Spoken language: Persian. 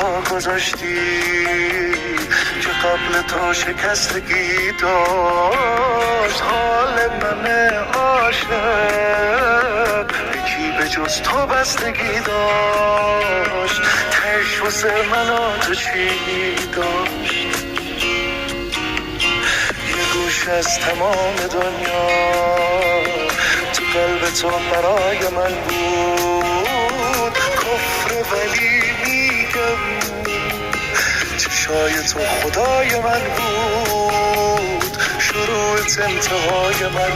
پا گذاشتی که قبل تو شکستگی داشت. حال من عاشق یکی به جز تو بستگی داشت. تش واسه من و تو چی داشت؟ یه گوش از تمام دنیا تو قلب تو برای من بود. کفر ولی میگم چشای تو خدای من بود. شروع انتهای من